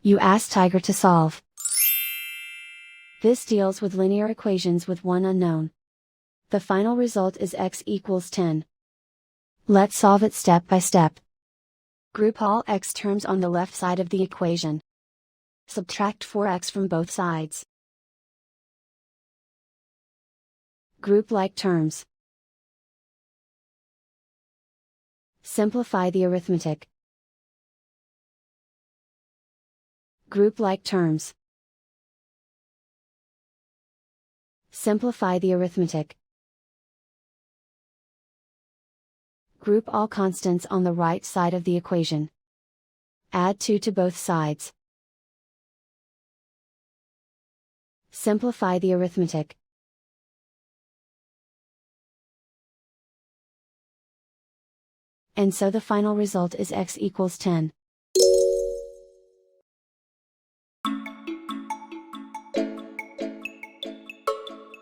You ask Tiger to solve. This deals with linear equations with one unknown. The final result is x equals 10. Let's solve it step by step. Group all x terms on the left side of the equation. Subtract 4x from both sides. Group like terms. Simplify the arithmetic. Group like terms. Simplify the arithmetic. Group all constants on the right side of the equation. Add 2 to both sides. Simplify the arithmetic. And so the final result is x equals 10.